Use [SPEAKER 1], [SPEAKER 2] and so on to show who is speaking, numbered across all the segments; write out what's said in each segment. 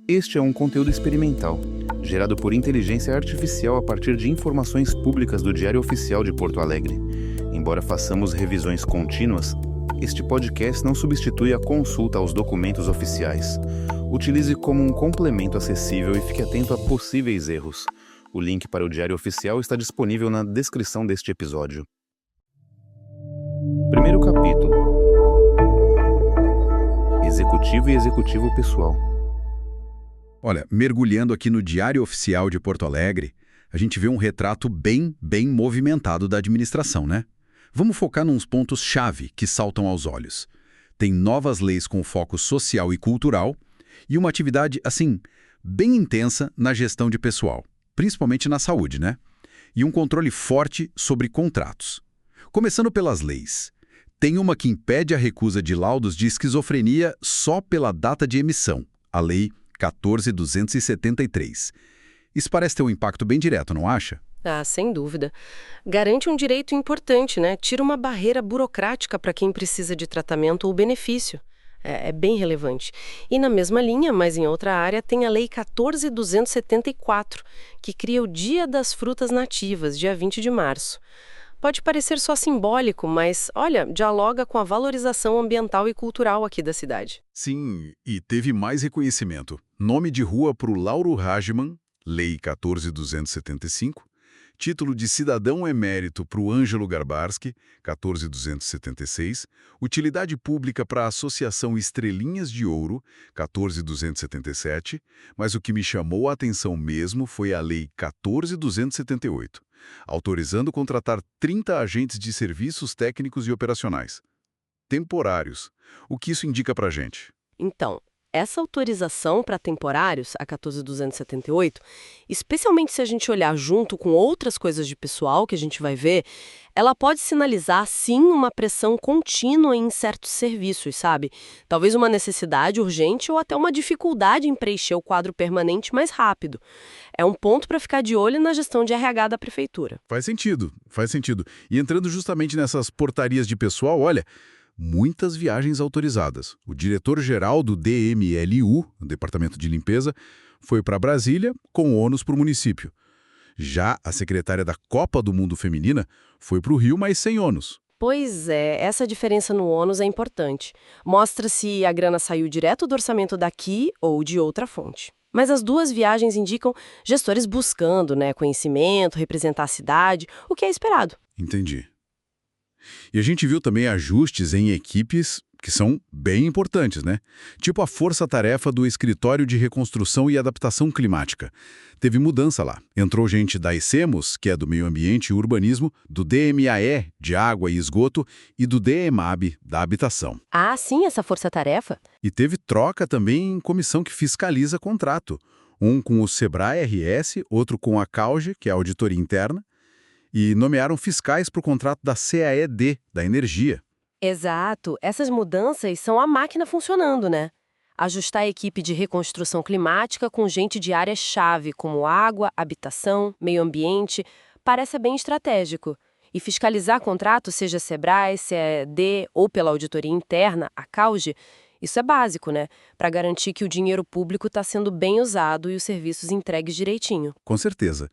[SPEAKER 1] Este é um conteúdo experimental, gerado por inteligência artificial a partir de informações públicas do Diário Oficial de Porto Alegre. Embora façamos revisões contínuas, este podcast não substitui a consulta aos documentos oficiais. Utilize como um complemento acessível e fique atento a possíveis erros. O link para o Diário Oficial está disponível na descrição deste episódio. Primeiro capítulo: Executivo e Executivo Pessoal.
[SPEAKER 2] Olha, mergulhando aqui no Diário Oficial de Porto Alegre, a gente vê um retrato bem movimentado da administração, né? Vamos focar nos pontos-chave que saltam aos olhos. Tem novas leis com foco social e cultural e uma atividade, assim, bem intensa na gestão de pessoal, principalmente na saúde, né? E um controle forte sobre contratos. Começando pelas leis. Tem uma que impede a recusa de laudos de esquizofrenia só pela data de emissão, a Lei 14.273. Isso parece ter um impacto bem direto, não acha?
[SPEAKER 3] Ah, sem dúvida. Garante um direito importante, né? Tira uma barreira burocrática para quem precisa de tratamento ou benefício. É bem relevante. E na mesma linha, mas em outra área, tem a Lei 14.274, que cria o Dia das Frutas Nativas, dia 20 de março. Pode parecer só simbólico, mas, olha, dialoga com a valorização ambiental e cultural aqui da cidade.
[SPEAKER 2] Sim, e teve mais reconhecimento. Nome de rua para o Lauro Hagman, Lei 14.275. Título de cidadão emérito para o Ângelo Garbarski, 14.276. Utilidade pública para a Associação Estrelinhas de Ouro, 14.277. Mas o que me chamou a atenção mesmo foi a Lei 14.278, autorizando contratar 30 agentes de serviços técnicos e operacionais temporários. O que isso indica para a gente?
[SPEAKER 3] Então, essa autorização para temporários, a 14.278, especialmente se a gente olhar junto com outras coisas de pessoal que a gente vai ver, ela pode sinalizar, sim, uma pressão contínua em certos serviços, sabe? Talvez uma necessidade urgente ou até uma dificuldade em preencher o quadro permanente mais rápido. É um ponto para ficar de olho na gestão de RH da prefeitura.
[SPEAKER 2] Faz sentido, faz sentido. E entrando justamente nessas portarias de pessoal, olha, muitas viagens autorizadas. O diretor-geral do DMLU, Departamento de Limpeza, foi para Brasília com ônus para o município. Já a secretária da Copa do Mundo Feminina foi para o Rio, mas sem ônus.
[SPEAKER 3] Pois é, essa diferença no ônus é importante. Mostra se a grana saiu direto do orçamento daqui ou de outra fonte. Mas as duas viagens indicam gestores buscando, conhecimento, representar a cidade, o que é esperado.
[SPEAKER 2] Entendi. E a gente viu também ajustes em equipes que são bem importantes, né? Tipo a força-tarefa do Escritório de Reconstrução e Adaptação Climática. Teve mudança lá. Entrou gente da ICEMOS, que é do Meio Ambiente e Urbanismo, do DMAE, de Água e Esgoto, e do DEMAB, da Habitação.
[SPEAKER 3] Ah, sim, essa força-tarefa?
[SPEAKER 2] E teve troca também em comissão que fiscaliza contrato. Um com o Sebrae RS, outro com a CAUGE, que é a Auditoria Interna, e nomearam fiscais para o contrato da CAED, da Energia.
[SPEAKER 3] Exato. Essas mudanças são a máquina funcionando, né? Ajustar a equipe de reconstrução climática com gente de áreas-chave, como água, habitação, meio ambiente, parece bem estratégico. E fiscalizar contrato, seja Sebrae, CAED ou pela auditoria interna, a CAUGE, isso é básico, né? Para garantir que o dinheiro público está sendo bem usado e os serviços entregues direitinho.
[SPEAKER 2] Com certeza.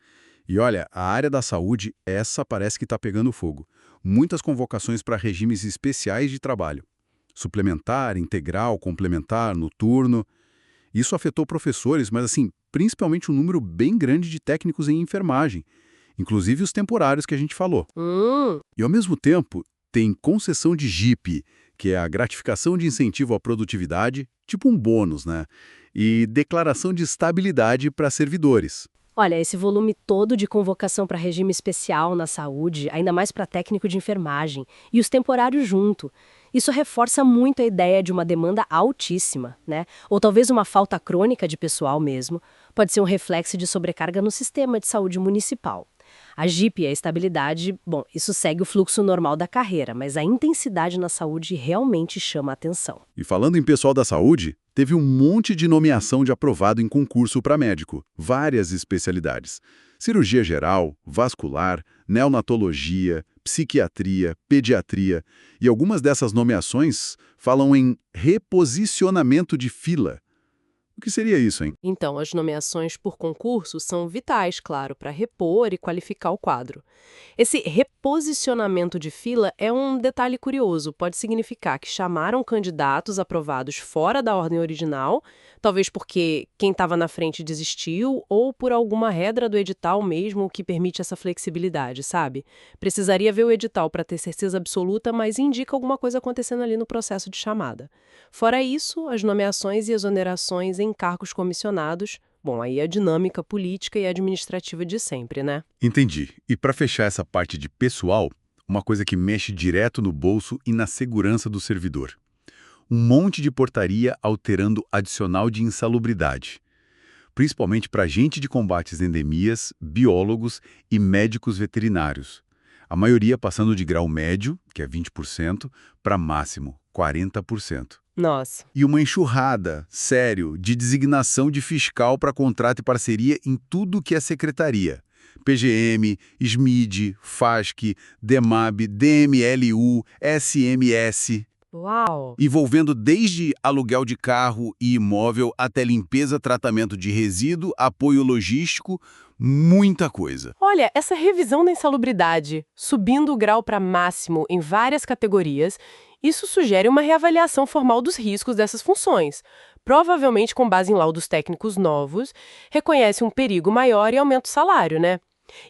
[SPEAKER 2] E olha, a área da saúde, essa parece que está pegando fogo. Muitas convocações para regimes especiais de trabalho. Suplementar, integral, complementar, noturno. Isso afetou professores, mas assim, principalmente um número bem grande de técnicos em enfermagem. Inclusive os temporários que a gente falou. E ao mesmo tempo, tem concessão de JIP, que é a gratificação de incentivo à produtividade, tipo um bônus, né? E declaração de estabilidade para servidores.
[SPEAKER 3] Olha, esse volume todo de convocação para regime especial na saúde, ainda mais para técnico de enfermagem, e os temporários junto. Isso reforça muito a ideia de uma demanda altíssima, né? Ou talvez uma falta crônica de pessoal mesmo. Pode ser um reflexo de sobrecarga no sistema de saúde municipal. A JIP e a estabilidade, bom, isso segue o fluxo normal da carreira, mas a intensidade na saúde realmente chama a atenção.
[SPEAKER 2] E falando em pessoal da saúde, teve um monte de nomeação de aprovado em concurso para médico, várias especialidades. Cirurgia geral, vascular, neonatologia, psiquiatria, pediatria. E algumas dessas nomeações falam em reposicionamento de fila. O que seria isso, hein?
[SPEAKER 3] Então, as nomeações por concurso são vitais, claro, para repor e qualificar o quadro. Esse reposicionamento de fila é um detalhe curioso. Pode significar que chamaram candidatos aprovados fora da ordem original, talvez porque quem estava na frente desistiu ou por alguma regra do edital mesmo que permite essa flexibilidade, sabe? Precisaria ver o edital para ter certeza absoluta, mas indica alguma coisa acontecendo ali no processo de chamada. Fora isso, as nomeações e exonerações em cargos comissionados, bom, aí é a dinâmica política e administrativa de sempre, né?
[SPEAKER 2] Entendi. E para fechar essa parte de pessoal, uma coisa que mexe direto no bolso e na segurança do servidor. Um monte de portaria alterando adicional de insalubridade, principalmente para agente de combate às endemias, biólogos e médicos veterinários. A maioria passando de grau médio, que é 20%, para máximo 40%.
[SPEAKER 3] Nossa.
[SPEAKER 2] E uma enxurrada, sério, de designação de fiscal para contrato e parceria em tudo que é secretaria. PGM, SMID, FASC, DEMAB, DMLU, SMS,
[SPEAKER 3] Uau!
[SPEAKER 2] envolvendo desde aluguel de carro e imóvel até limpeza, tratamento de resíduo, apoio logístico, muita coisa.
[SPEAKER 3] Olha, essa revisão da insalubridade, subindo o grau para máximo em várias categorias, isso sugere uma reavaliação formal dos riscos dessas funções. Provavelmente com base em laudos técnicos novos, reconhece um perigo maior e aumenta o salário, né?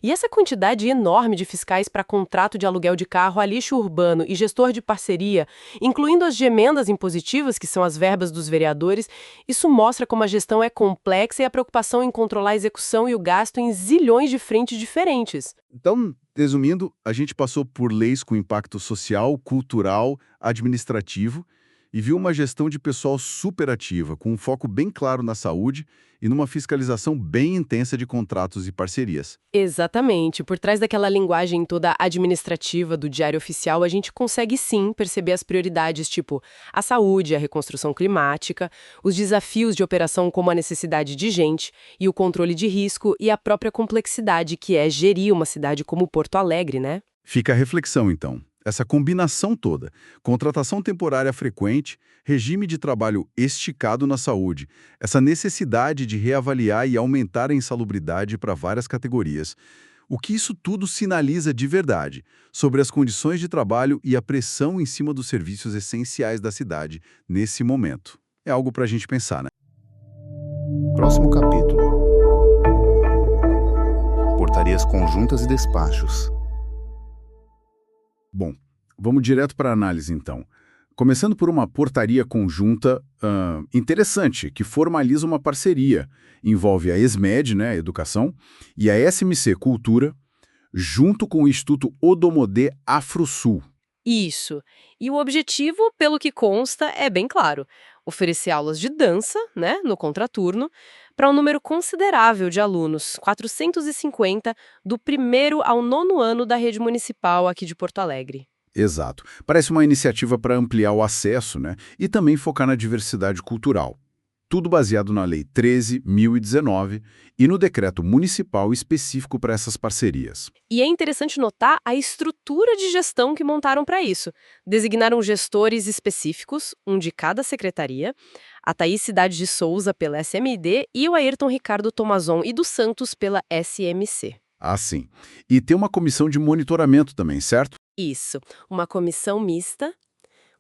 [SPEAKER 3] E essa quantidade enorme de fiscais para contrato de aluguel de carro, a lixo urbano e gestor de parceria, incluindo as emendas impositivas, que são as verbas dos vereadores, isso mostra como a gestão é complexa e a preocupação em controlar a execução e o gasto em zilhões de frentes diferentes.
[SPEAKER 2] Então, resumindo, a gente passou por leis com impacto social, cultural, administrativo e viu uma gestão de pessoal super ativa, com um foco bem claro na saúde e numa fiscalização bem intensa de contratos e parcerias.
[SPEAKER 3] Exatamente. Por trás daquela linguagem toda administrativa do Diário Oficial, a gente consegue sim perceber as prioridades, tipo a saúde, a reconstrução climática, os desafios de operação como a necessidade de gente e o controle de risco e a própria complexidade que é gerir uma cidade como Porto Alegre, né?
[SPEAKER 2] Fica a reflexão, então. Essa combinação toda, contratação temporária frequente, regime de trabalho esticado na saúde, essa necessidade de reavaliar e aumentar a insalubridade para várias categorias. O que isso tudo sinaliza de verdade sobre as condições de trabalho e a pressão em cima dos serviços essenciais da cidade nesse momento. É algo para a gente pensar, né?
[SPEAKER 1] Próximo capítulo. Portarias conjuntas e despachos.
[SPEAKER 2] Bom, vamos direto para a análise, então. Começando por uma portaria conjunta interessante, que formaliza uma parceria. Envolve a ESMED, né, Educação, e a SMC Cultura, junto com o Instituto Odomodê Afrosul.
[SPEAKER 3] Isso. E o objetivo, pelo que consta, é bem claro. Oferecer aulas de dança, né, no contraturno, para um número considerável de alunos, 450, do primeiro ao 9º ano da rede municipal aqui de Porto Alegre.
[SPEAKER 2] Exato. Parece uma iniciativa para ampliar o acesso, né, e também focar na diversidade cultural. Tudo baseado na Lei 13.019 e no decreto municipal específico para essas parcerias.
[SPEAKER 3] E é interessante notar a estrutura de gestão que montaram para isso. Designaram gestores específicos, um de cada secretaria, a Thaís Cidade de Souza pela SMD e o Ayrton Ricardo Tomazon e dos Santos pela SMC.
[SPEAKER 2] Ah, sim. E tem uma comissão de monitoramento também, certo?
[SPEAKER 3] Isso, uma comissão mista,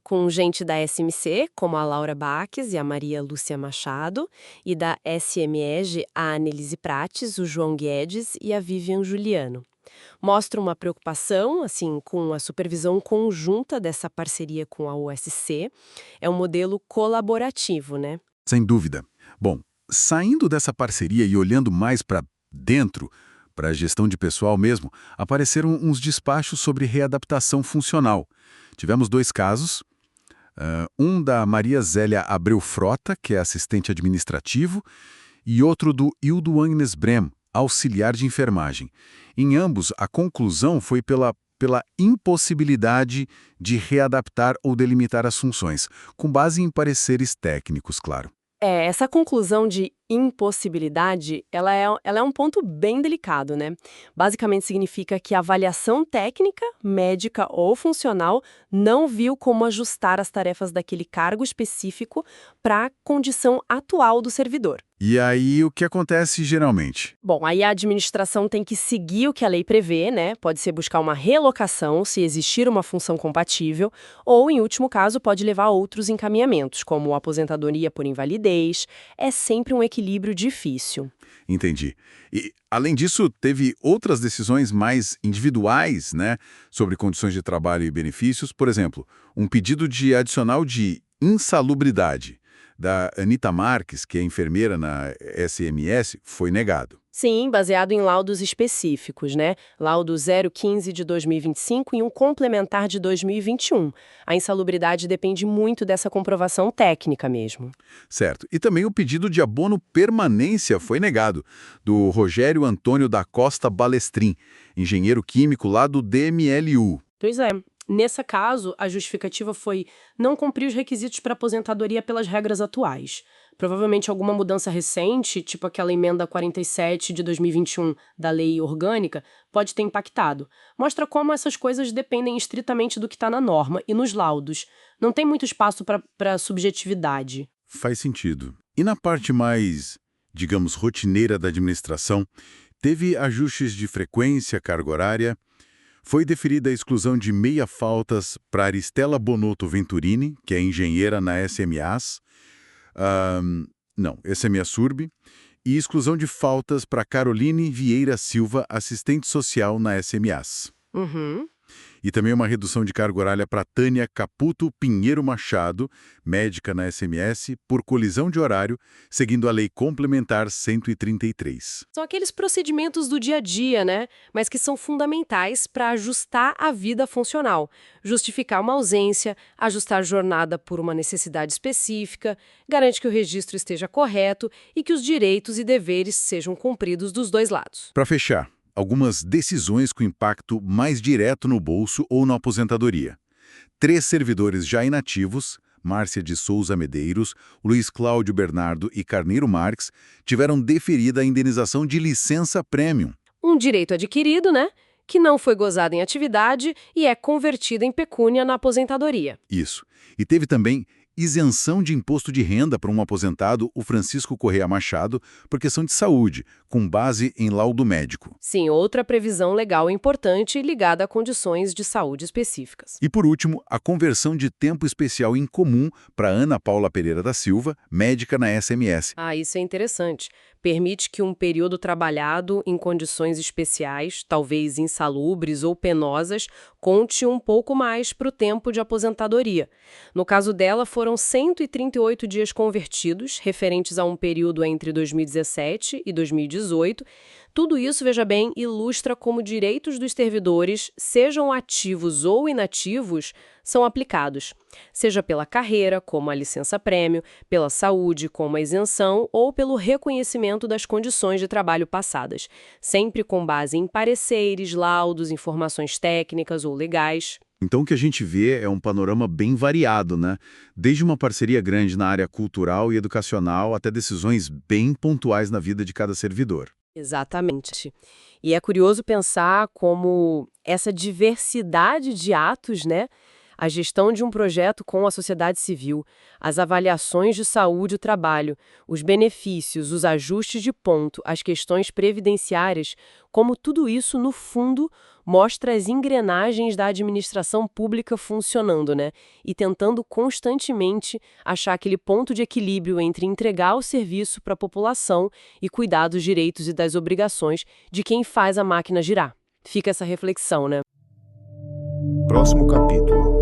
[SPEAKER 3] com gente da SMC, como a Laura Baques e a Maria Lúcia Machado, e da SMEG, a Annelise Prates, o João Guedes e a Vivian Juliano. Mostra uma preocupação, assim, com a supervisão conjunta dessa parceria com a USC. É um modelo colaborativo, né?
[SPEAKER 2] Sem dúvida. Bom, saindo dessa parceria e olhando mais para dentro, para a gestão de pessoal mesmo, apareceram uns despachos sobre readaptação funcional. Tivemos 2 casos. Um da Maria Zélia Abreu Frota, que é assistente administrativo, e outro do Hildo Agnes Brem, auxiliar de enfermagem. Em ambos, a conclusão foi pela impossibilidade de readaptar ou delimitar as funções, com base em pareceres técnicos, claro.
[SPEAKER 3] Essa conclusão de
[SPEAKER 4] impossibilidade, ela é um ponto bem delicado, né? Basicamente significa que a avaliação técnica, médica ou funcional não viu como ajustar as tarefas daquele cargo específico para a condição atual do servidor.
[SPEAKER 2] E aí, o que acontece geralmente?
[SPEAKER 4] Bom, aí a administração tem que seguir o que a lei prevê, né? Pode ser buscar uma relocação, se existir uma função compatível, ou, em último caso, pode levar a outros encaminhamentos, como aposentadoria por invalidez. É sempre um equilíbrio difícil.
[SPEAKER 2] Entendi. E, além disso, teve outras decisões mais individuais, né, sobre condições de trabalho e benefícios. Por exemplo, um pedido de adicional de insalubridade da Anita Marques, que é enfermeira na SMS, foi negado.
[SPEAKER 4] Sim, baseado em laudos específicos, né? Laudo 015 de 2025 e um complementar de 2021. A insalubridade depende muito dessa comprovação técnica mesmo.
[SPEAKER 2] Certo. E também o pedido de abono permanência foi negado, do Rogério Antônio da Costa Balestrin, engenheiro químico lá do DMLU.
[SPEAKER 4] Pois é. Nesse caso, a justificativa foi não cumprir os requisitos para aposentadoria pelas regras atuais. Provavelmente alguma mudança recente, tipo aquela emenda 47 de 2021 da lei orgânica, pode ter impactado. Mostra como essas coisas dependem estritamente do que está na norma e nos laudos. Não tem muito espaço para subjetividade.
[SPEAKER 2] Faz sentido. E na parte mais, digamos, rotineira da administração, teve ajustes de frequência, carga horária. Foi deferida a exclusão de meia faltas para Aristela Bonotto Venturini, que é engenheira na SMAs, SMA Surb, e exclusão de faltas para Caroline Vieira Silva, assistente social na SMAs. E também uma redução de carga horária para Tânia Caputo Pinheiro Machado, médica na SMS, por colisão de horário, seguindo a Lei Complementar 133.
[SPEAKER 4] São aqueles procedimentos do dia a dia, né? Mas que são fundamentais para ajustar a vida funcional. Justificar uma ausência, ajustar a jornada por uma necessidade específica, garante que o registro esteja correto e que os direitos e deveres sejam cumpridos dos dois lados.
[SPEAKER 2] Para fechar, algumas decisões com impacto mais direto no bolso ou na aposentadoria. 3 servidores já inativos, Márcia de Souza Medeiros, Luiz Cláudio Bernardo e Carneiro Marques, tiveram deferida a indenização de licença premium.
[SPEAKER 4] Um direito adquirido, né? Que não foi gozado em atividade e é convertido em pecúnia na aposentadoria.
[SPEAKER 2] Isso. E teve também isenção de imposto de renda para um aposentado, o Francisco Correia Machado, por questão de saúde, com base em laudo médico.
[SPEAKER 4] Sim, outra previsão legal importante ligada a condições de saúde específicas.
[SPEAKER 2] E, por último, a conversão de tempo especial em comum para Ana Paula Pereira da Silva, médica na SMS.
[SPEAKER 4] Ah, isso é interessante. Permite que um período trabalhado em condições especiais, talvez insalubres ou penosas, conte um pouco mais para o tempo de aposentadoria. No caso dela, foram 138 dias convertidos, referentes a um período entre 2017 e 2018. Tudo isso, veja bem, ilustra como direitos dos servidores, sejam ativos ou inativos, são aplicados, seja pela carreira, como a licença-prêmio, pela saúde, como a isenção, ou pelo reconhecimento das condições de trabalho passadas, sempre com base em pareceres, laudos, informações técnicas ou legais.
[SPEAKER 2] Então o que a gente vê é um panorama bem variado, né? Desde uma parceria grande na área cultural e educacional até decisões bem pontuais na vida de cada servidor.
[SPEAKER 4] Exatamente. E é curioso pensar como essa diversidade de atos, né? A gestão de um projeto com a sociedade civil, as avaliações de saúde e trabalho, os benefícios, os ajustes de ponto, as questões previdenciárias, como tudo isso, no fundo, mostra as engrenagens da administração pública funcionando, né? E tentando constantemente achar aquele ponto de equilíbrio entre entregar o serviço para a população e cuidar dos direitos e das obrigações de quem faz a máquina girar. Fica essa reflexão, né?
[SPEAKER 1] Próximo capítulo.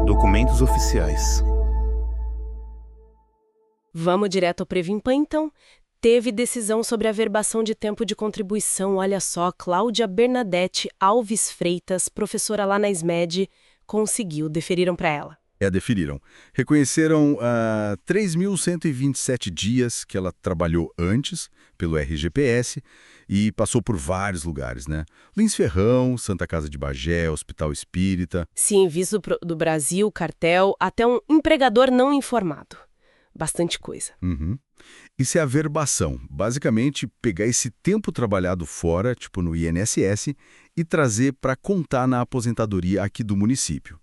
[SPEAKER 1] Documentos oficiais.
[SPEAKER 4] Vamos direto ao Previmpan, então? Teve decisão sobre a averbação de tempo de contribuição, olha só, Cláudia Bernadette Alves Freitas, professora lá na SMED, conseguiu, deferiram para ela.
[SPEAKER 2] Deferiram. Reconheceram 3.127 dias que ela trabalhou antes pelo RGPS e passou por vários lugares, né? Lins Ferrão, Santa Casa de Bagé, Hospital Espírita.
[SPEAKER 4] Sim, Visto do Brasil, cartel, até um empregador não informado. bastante coisa.
[SPEAKER 2] Uhum. Isso é a verbação. Basicamente, pegar esse tempo trabalhado fora, tipo no INSS, e trazer para contar na aposentadoria aqui do município.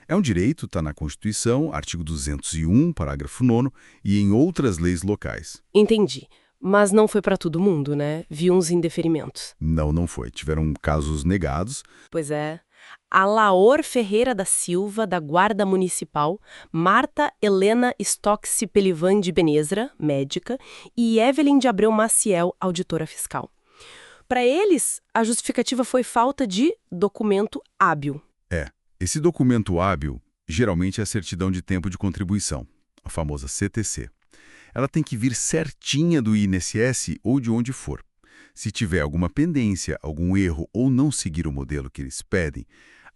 [SPEAKER 2] É um direito, está na Constituição, artigo 201, parágrafo 9º, e em outras leis locais.
[SPEAKER 4] Entendi. Mas não foi para todo mundo, né? Vi uns indeferimentos.
[SPEAKER 2] Não foi. Tiveram casos negados.
[SPEAKER 4] Pois é. A Laor Ferreira da Silva, da Guarda Municipal, Marta Helena Stocci Pelivan de Benezra, médica, e Evelyn de Abreu Maciel, auditora fiscal. Para eles, a justificativa foi falta de documento hábil.
[SPEAKER 2] Esse documento hábil geralmente é a certidão de tempo de contribuição, a famosa CTC. Ela tem que vir certinha do INSS ou de onde for. Se tiver alguma pendência, algum erro ou não seguir o modelo que eles pedem,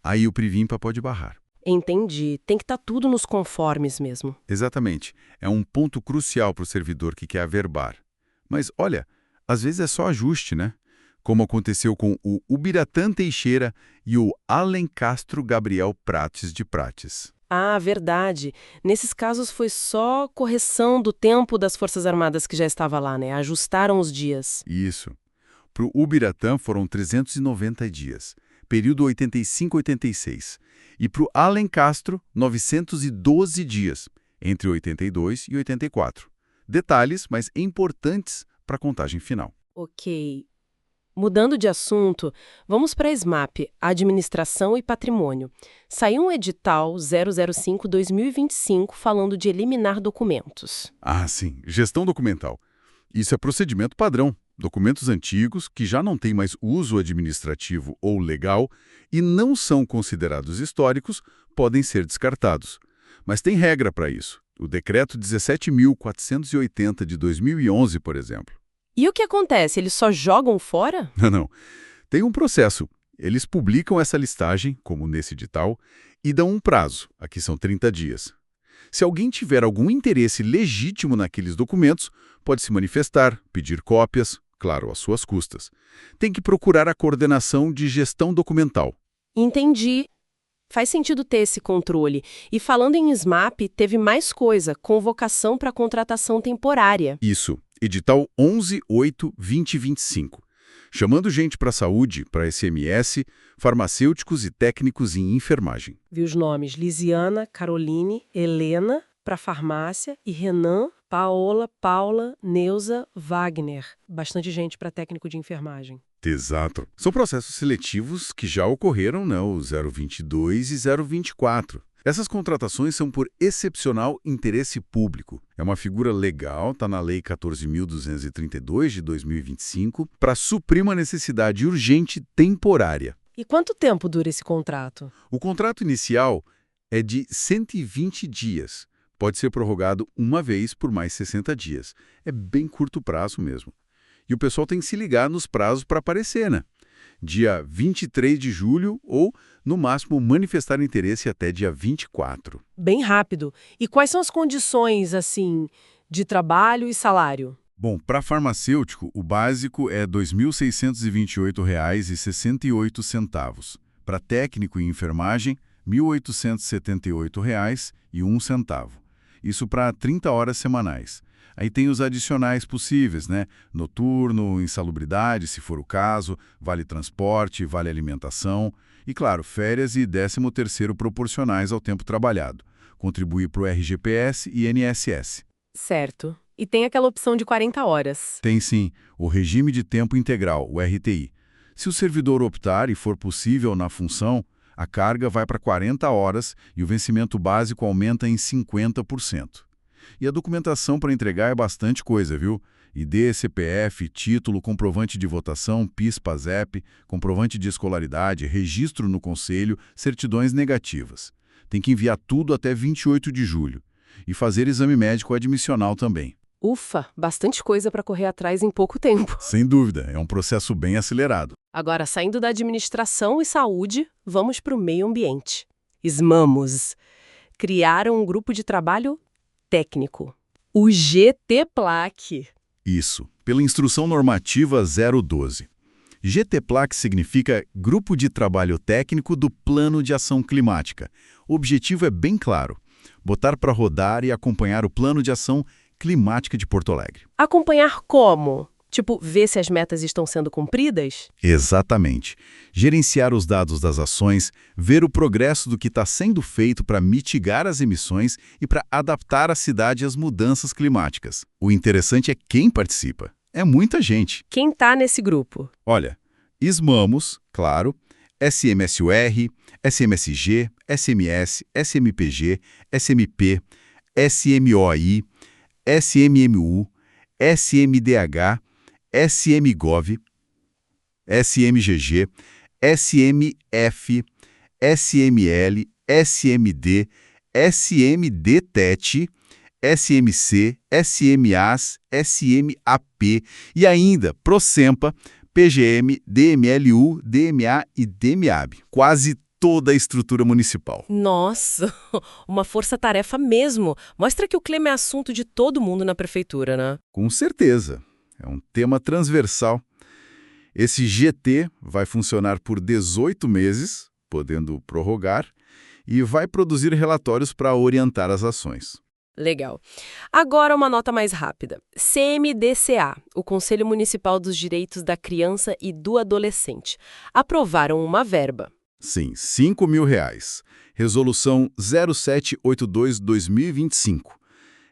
[SPEAKER 2] aí o Previmpa pode barrar.
[SPEAKER 4] Entendi. Tem que estar tudo nos conformes mesmo.
[SPEAKER 2] Exatamente. É um ponto crucial para o servidor que quer averbar. Mas, olha, às vezes é só ajuste, né? Como aconteceu com o Ubiratã Teixeira e o Alencastro Gabriel Prates de Prates.
[SPEAKER 4] Ah, verdade. Nesses casos foi só correção do tempo das Forças Armadas que já estava lá, né? Ajustaram os dias.
[SPEAKER 2] Isso. Para o Ubiratã foram 390 dias, período 85-86. E para o Alencastro, 912 dias, entre 82 e 84. Detalhes, mas importantes para a contagem final.
[SPEAKER 4] Ok. Mudando de assunto, vamos para a SMAP, Administração e Patrimônio. Saiu um edital 005-2025 falando de eliminar documentos.
[SPEAKER 2] Ah, sim. Gestão documental. Isso é procedimento padrão. Documentos antigos que já não têm mais uso administrativo ou legal e não são considerados históricos podem ser descartados. Mas tem regra para isso. O Decreto 17.480 de 2011, por exemplo.
[SPEAKER 4] E o que acontece? Eles só jogam fora?
[SPEAKER 2] Não. Tem um processo. Eles publicam essa listagem, como nesse edital, e dão um prazo. Aqui são 30 dias. Se alguém tiver algum interesse legítimo naqueles documentos, pode se manifestar, pedir cópias, claro, às suas custas. Tem que procurar a coordenação de gestão documental.
[SPEAKER 4] Entendi. Faz sentido ter esse controle. E falando em SMAP, teve mais coisa, convocação para contratação temporária.
[SPEAKER 2] Isso. Edital 11.8.2025. Chamando gente para a saúde, para SMS, farmacêuticos e técnicos em enfermagem.
[SPEAKER 4] Vi os nomes Lisiana, Caroline, Helena, para farmácia, e Renan, Paola, Paula, Neuza, Wagner. Bastante gente para técnico de enfermagem.
[SPEAKER 2] Exato. São processos seletivos que já ocorreram, né, o 022 e 024. Essas contratações são por excepcional interesse público. É uma figura legal, está na Lei 14.232 de 2025, para suprir uma necessidade urgente temporária.
[SPEAKER 4] E quanto tempo dura esse contrato?
[SPEAKER 2] O contrato inicial é de 120 dias. Pode ser prorrogado uma vez por mais 60 dias. É bem curto prazo mesmo. E o pessoal tem que se ligar nos prazos para aparecer, né? Dia 23 de julho ou, no máximo, manifestar interesse até dia 24.
[SPEAKER 4] Bem rápido. E quais são as condições, assim, de trabalho e salário?
[SPEAKER 2] Bom, para farmacêutico, o básico é R$ 2.628,68. Para técnico em enfermagem, R$ 1.878,01. Isso para 30 horas semanais. Aí tem os adicionais possíveis, né? Noturno, insalubridade, se for o caso, vale transporte, vale alimentação e, claro, férias e 13º proporcionais ao tempo trabalhado. Contribuir para o RGPS e INSS.
[SPEAKER 4] Certo. E tem aquela opção de 40 horas.
[SPEAKER 2] Tem sim, o regime de tempo integral, o RTI. Se o servidor optar e for possível na função, a carga vai para 40 horas e o vencimento básico aumenta em 50%. E a documentação para entregar é bastante coisa, viu? ID, CPF, título, comprovante de votação, PIS, PASEP, comprovante de escolaridade, registro no conselho, certidões negativas. Tem que enviar tudo até 28 de julho. E fazer exame médico admissional também.
[SPEAKER 4] Ufa, bastante coisa para correr atrás em pouco tempo.
[SPEAKER 2] Sem dúvida, é um processo bem acelerado.
[SPEAKER 4] Agora, saindo da administração e saúde, vamos para o meio ambiente. SMAMOS. Criaram um grupo de trabalho técnico. O GTPLAC.
[SPEAKER 2] Isso, pela Instrução Normativa 012. GTPLAC significa Grupo de Trabalho Técnico do Plano de Ação Climática. O objetivo é bem claro: botar para rodar e acompanhar o plano de ação climática de Porto Alegre.
[SPEAKER 4] Acompanhar como? Tipo, ver se as metas estão sendo cumpridas?
[SPEAKER 2] Exatamente. Gerenciar os dados das ações, ver o progresso do que está sendo feito para mitigar as emissões e para adaptar a cidade às mudanças climáticas. O interessante é quem participa. É muita gente.
[SPEAKER 4] Quem está nesse grupo?
[SPEAKER 2] Olha, SMAMOS, claro, SMSUR, SMSG, SMS, SMPG, SMP, SMOI, SMMU, SMDH, SMGov, SMGG, SMF, SML, SMD, SMDTET, SMC, SMAS, SMAP e ainda Procempa, PGM, DMLU, DMA e DMAB. Quase toda a estrutura municipal.
[SPEAKER 4] Nossa, uma força-tarefa mesmo. Mostra que o clima é assunto de todo mundo na prefeitura, né?
[SPEAKER 2] Com certeza. É um tema transversal. Esse GT vai funcionar por 18 meses, podendo prorrogar, e vai produzir relatórios para orientar as ações.
[SPEAKER 4] Legal. Agora uma nota mais rápida. CMDCA, o Conselho Municipal dos Direitos da Criança e do Adolescente, aprovaram uma verba.
[SPEAKER 2] Sim, R$5.000. Resolução 0782/2025.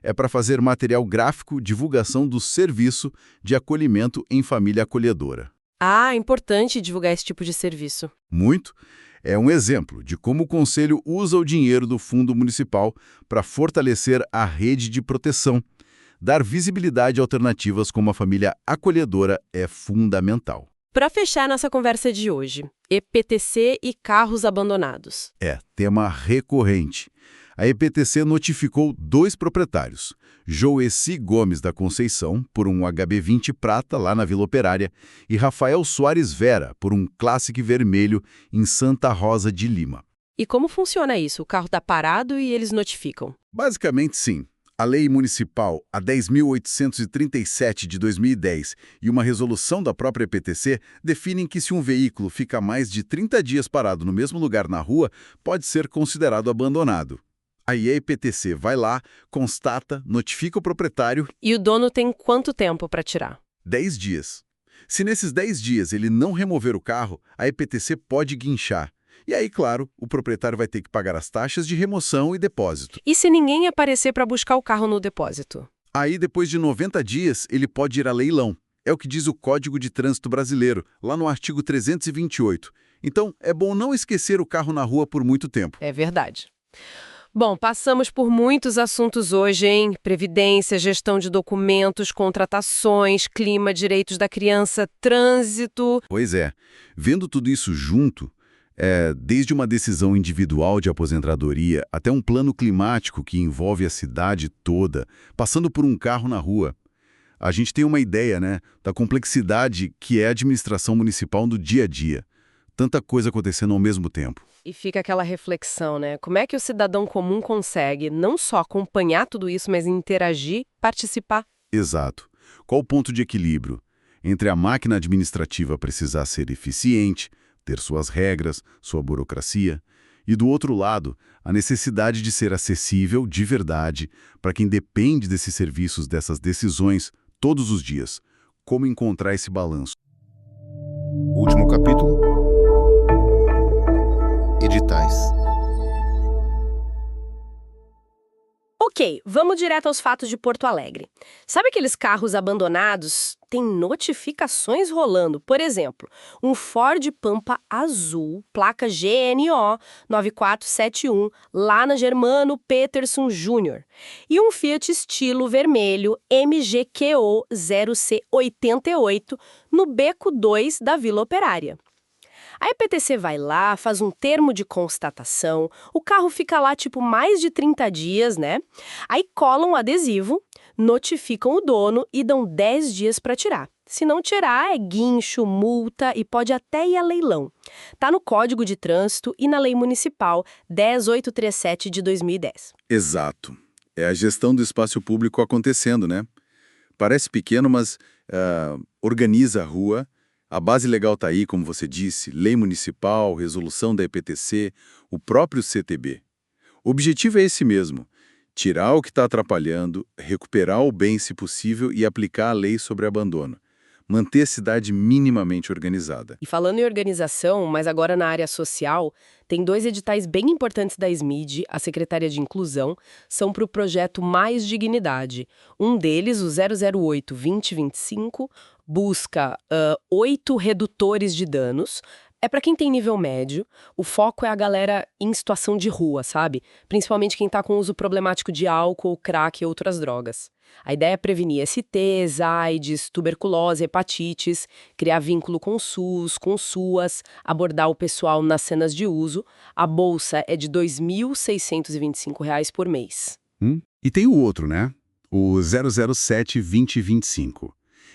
[SPEAKER 2] É para fazer material gráfico, divulgação do serviço de acolhimento em família acolhedora.
[SPEAKER 4] Ah, é importante divulgar esse tipo de serviço.
[SPEAKER 2] Muito. É um exemplo de como o Conselho usa o dinheiro do Fundo Municipal para fortalecer a rede de proteção. Dar visibilidade a alternativas como a família acolhedora é fundamental.
[SPEAKER 4] Para fechar nossa conversa de hoje, EPTC e carros abandonados.
[SPEAKER 2] É tema recorrente. A EPTC notificou 2 proprietários, Joeci Gomes da Conceição, por um HB20 prata lá na Vila Operária, e Rafael Soares Vera, por um Classic vermelho em Santa Rosa de Lima.
[SPEAKER 4] E como funciona isso? O carro está parado e eles notificam?
[SPEAKER 2] Basicamente, sim. A Lei Municipal, a 10.837 de 2010 e uma resolução da própria EPTC definem que se um veículo fica mais de 30 dias parado no mesmo lugar na rua, pode ser considerado abandonado. Aí a EPTC vai lá, constata, notifica o proprietário.
[SPEAKER 4] E o dono tem quanto tempo para tirar?
[SPEAKER 2] 10 dias. Se nesses 10 dias ele não remover o carro, a EPTC pode guinchar. E aí, claro, o proprietário vai ter que pagar as taxas de remoção e depósito.
[SPEAKER 4] E se ninguém aparecer para buscar o carro no depósito?
[SPEAKER 2] Aí, depois de 90 dias, ele pode ir a leilão. É o que diz o Código de Trânsito Brasileiro, lá no artigo 328. Então, é bom não esquecer o carro na rua por muito tempo.
[SPEAKER 4] É verdade. Bom, passamos por muitos assuntos hoje, hein? Previdência, gestão de documentos, contratações, clima, direitos da criança, trânsito.
[SPEAKER 2] Pois é. Vendo tudo isso junto, desde uma decisão individual de aposentadoria até um plano climático que envolve a cidade toda, passando por um carro na rua, a gente tem uma ideia, né, da complexidade que é a administração municipal no dia a dia. Tanta coisa acontecendo ao mesmo tempo.
[SPEAKER 4] E fica aquela reflexão, né? Como é que o cidadão comum consegue não só acompanhar tudo isso, mas interagir, participar?
[SPEAKER 2] Exato. Qual o ponto de equilíbrio entre a máquina administrativa precisar ser eficiente, ter suas regras, sua burocracia, e do outro lado, a necessidade de ser acessível de verdade para quem depende desses serviços, dessas decisões, todos os dias? Como encontrar esse balanço?
[SPEAKER 1] Último capítulo. Editais.
[SPEAKER 3] Ok, vamos direto aos fatos de Porto Alegre. Sabe aqueles carros abandonados? Tem notificações rolando. Por exemplo, um Ford Pampa azul, placa GNO 9471, lá na Germano Peterson Jr. E um Fiat Stilo vermelho MGQO 0C88 no Beco 2 da Vila Operária. A EPTC vai lá, faz um termo de constatação, o carro fica lá tipo mais de 30 dias, né? Aí colam um adesivo, notificam o dono e dão 10 dias para tirar. Se não tirar, é guincho, multa e pode até ir a leilão. Tá no Código de Trânsito e na Lei Municipal 10837 de 2010.
[SPEAKER 2] Exato. É a gestão do espaço público acontecendo, né? Parece pequeno, mas organiza a rua. A base legal está aí, como você disse, lei municipal, resolução da EPTC, o próprio CTB. O objetivo é esse mesmo, Tirar o que está atrapalhando, recuperar o bem se possível e aplicar a lei sobre abandono. Manter a cidade minimamente organizada.
[SPEAKER 4] E falando em organização, mas agora na área social, tem 2 editais bem importantes da SMID, a Secretaria de Inclusão, são para o projeto Mais Dignidade. Um deles, o 008-2025, busca 8 redutores de danos. É para quem tem nível médio, o foco é a galera em situação de rua, sabe? Principalmente quem está com uso problemático de álcool, crack e outras drogas. A ideia é prevenir STs, AIDS, tuberculose, hepatites, criar vínculo com o SUS, com o SUAS, abordar o pessoal nas cenas de uso. A bolsa é de R$ 2.625 por mês.
[SPEAKER 2] E tem o outro, né? O 007-2025.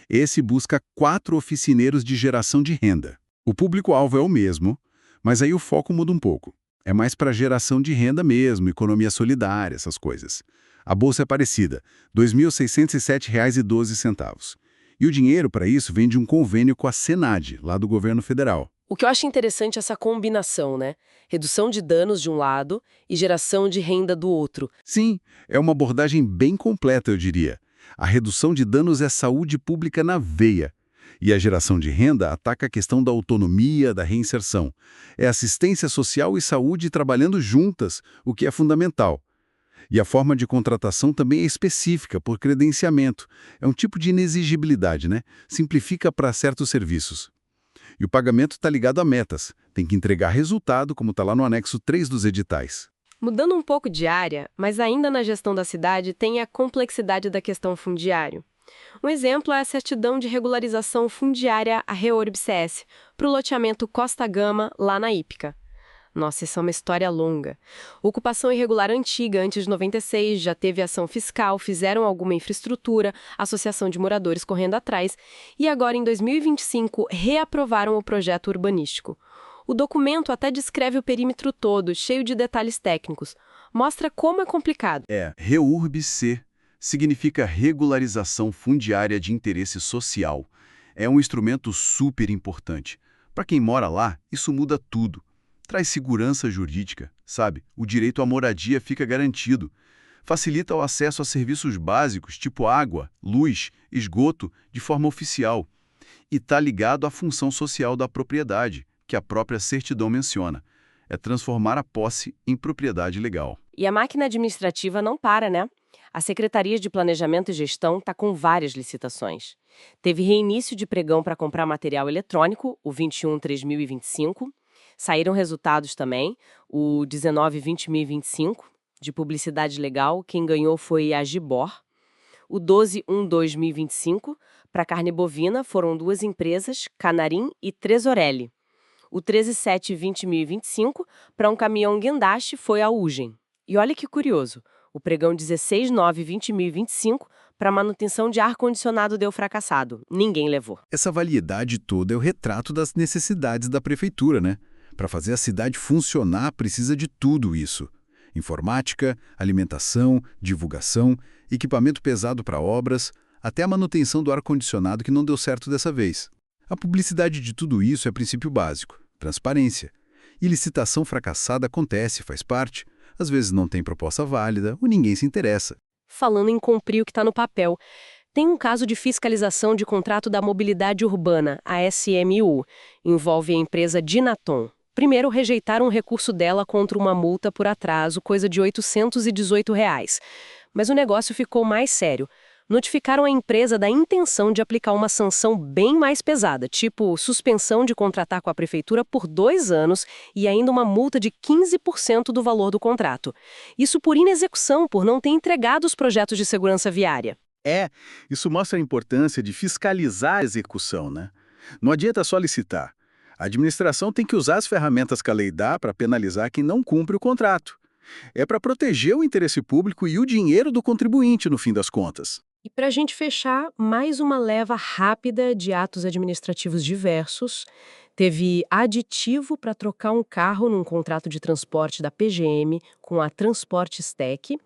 [SPEAKER 2] Esse busca 4 oficineiros de geração de renda. O público-alvo é o mesmo, mas aí o foco muda um pouco. É mais para geração de renda mesmo, economia solidária, essas coisas. A bolsa é parecida, R$ 2.607,12. E o dinheiro para isso vem de um convênio com a Senad, lá do governo federal.
[SPEAKER 4] O que eu acho interessante é essa combinação, né? Redução de danos de um lado e geração de renda do outro.
[SPEAKER 2] Sim, é uma abordagem bem completa, eu diria. A redução de danos é saúde pública na veia. E a geração de renda ataca a questão da autonomia, da reinserção. É assistência social e saúde trabalhando juntas, o que é fundamental. E a forma de contratação também é específica, por credenciamento. É um tipo de inexigibilidade, né? Simplifica para certos serviços. E o pagamento está ligado a metas. Tem que entregar resultado, como está lá no anexo 3 dos editais.
[SPEAKER 3] Mudando um pouco de área, mas ainda na gestão da cidade, tem a complexidade da questão fundiário. Um exemplo é a certidão de regularização fundiária, a REORB-CS, para o loteamento Costa Gama, lá na Ípica. Nossa, essa é uma história longa. Ocupação irregular antiga, antes de 96, já teve ação fiscal, fizeram alguma infraestrutura, associação de moradores correndo atrás, e agora, em 2025, reaprovaram o projeto urbanístico. O documento até descreve o perímetro todo, cheio de detalhes técnicos. Mostra como é complicado.
[SPEAKER 2] REURB-C. Significa regularização fundiária de interesse social. É um instrumento super importante. Para quem mora lá, isso muda tudo. Traz segurança jurídica, sabe? O direito à moradia fica garantido. Facilita o acesso a serviços básicos, tipo água, luz, esgoto, de forma oficial. E está ligado à função social da propriedade, que a própria certidão menciona. É transformar a posse em propriedade legal.
[SPEAKER 3] E a máquina administrativa não para, né? A Secretaria de Planejamento e Gestão está com várias licitações. Teve reinício de pregão para comprar material eletrônico, o 21.3025. Saíram resultados também, o 19.2025, de publicidade legal. Quem ganhou foi a Gibor. O 12.1.2025, para carne bovina, foram 2 empresas, Canarim e Tresorelli. O 13.7.2025, para um caminhão guindaste, foi a Ugem. E olha que curioso, o pregão 16.9.2025 para manutenção de ar-condicionado deu fracassado. Ninguém levou.
[SPEAKER 2] Essa variedade toda é o retrato das necessidades da prefeitura, né? Para fazer a cidade funcionar, precisa de tudo isso. Informática, alimentação, divulgação, equipamento pesado para obras, até a manutenção do ar-condicionado que não deu certo dessa vez. A publicidade de tudo isso é princípio básico, transparência. E licitação fracassada acontece, faz parte. Às vezes não tem proposta válida ou ninguém se interessa.
[SPEAKER 3] Falando em cumprir o que está no papel, tem um caso de fiscalização de contrato da mobilidade urbana, a SMU. Envolve a empresa Dinaton. Primeiro, rejeitaram um recurso dela contra uma multa por atraso, coisa de R$ 818. Mas o negócio ficou mais sério. Notificaram a empresa da intenção de aplicar uma sanção bem mais pesada, tipo suspensão de contratar com a prefeitura por 2 anos e ainda uma multa de 15% do valor do contrato. Isso por inexecução, por não ter entregado os projetos de segurança viária.
[SPEAKER 5] Isso mostra a importância de fiscalizar a execução, né? Não adianta só licitar. A administração tem que usar as ferramentas que a lei dá para penalizar quem não cumpre o contrato. É para proteger o interesse público e o dinheiro do contribuinte, no fim das contas.
[SPEAKER 3] E para a gente fechar, mais uma leva rápida de atos administrativos diversos. Teve aditivo para trocar um carro num contrato de transporte da PGM com a Transportes Tech,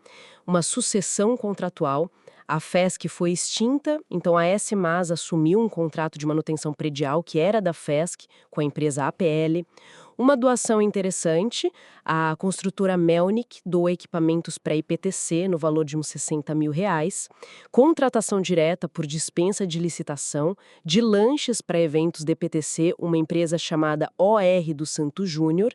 [SPEAKER 3] uma sucessão contratual. A FESC foi extinta, então a S-MAS assumiu um contrato de manutenção predial que era da FESC com a empresa APL.
[SPEAKER 4] Uma doação interessante, a construtora Melnick doou equipamentos para IPTC no valor de uns R$60 mil, contratação direta por dispensa de licitação, de lanches para eventos da IPTC, uma empresa chamada OR do Santo Júnior,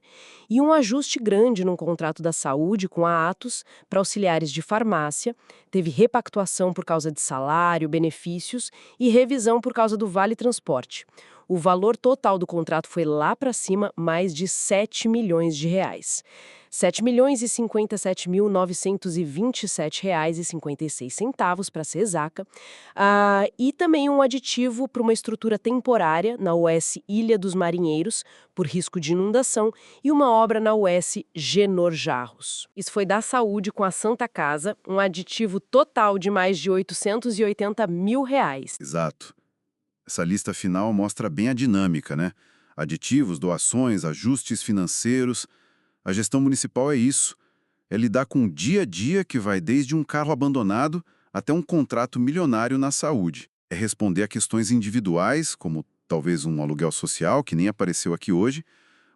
[SPEAKER 4] e um ajuste grande num contrato da saúde com a Atos para auxiliares de farmácia, teve repactuação por causa de salário, benefícios e revisão por causa do Vale Transporte. O valor total do contrato foi lá para cima, mais de R$7 milhões. R$7.057.927,56 para ser exata. E também um aditivo para uma estrutura temporária na UES Ilha dos Marinheiros, por risco de inundação, e uma obra na UES Genor Jarros. Isso foi da saúde com a Santa Casa, um aditivo total de mais de R$880 mil.
[SPEAKER 6] Exato. Essa lista final mostra bem a dinâmica, né? Aditivos, doações, ajustes financeiros. A gestão municipal é isso. É lidar com o dia a dia que vai desde um carro abandonado até um contrato milionário na saúde. É responder a questões individuais, como talvez um aluguel social, que nem apareceu aqui hoje,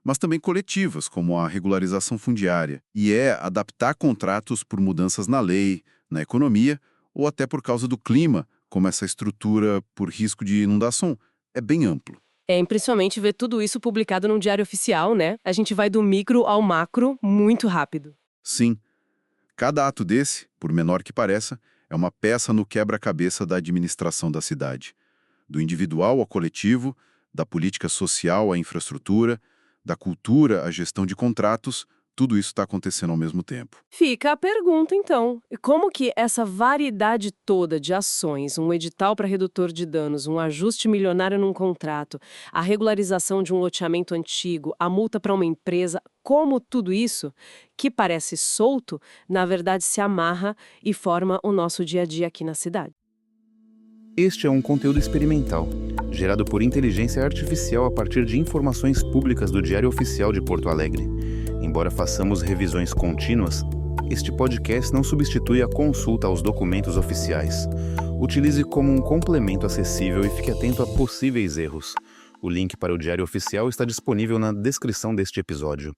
[SPEAKER 6] mas também coletivas, como a regularização fundiária. E é adaptar contratos por mudanças na lei, na economia, ou até por causa do clima, como essa estrutura por risco de inundação. É bem amplo.
[SPEAKER 4] É impressionante ver tudo isso publicado num diário oficial, né? A gente vai do micro ao macro muito rápido.
[SPEAKER 6] Sim. Cada ato desse, por menor que pareça, é uma peça no quebra-cabeça da administração da cidade. Do individual ao coletivo, da política social à infraestrutura, da cultura à gestão de contratos, tudo isso está acontecendo ao mesmo tempo.
[SPEAKER 4] Fica a pergunta, então. Como que essa variedade toda de ações, um edital para redutor de danos, um ajuste milionário num contrato, a regularização de um loteamento antigo, a multa para uma empresa, como tudo isso, que parece solto, na verdade se amarra e forma o nosso dia a dia aqui na cidade?
[SPEAKER 1] Este é um conteúdo experimental, gerado por inteligência artificial a partir de informações públicas do Diário Oficial de Porto Alegre. Embora façamos revisões contínuas, este podcast não substitui a consulta aos documentos oficiais. Utilize como um complemento acessível e fique atento a possíveis erros. O link para o Diário Oficial está disponível na descrição deste episódio.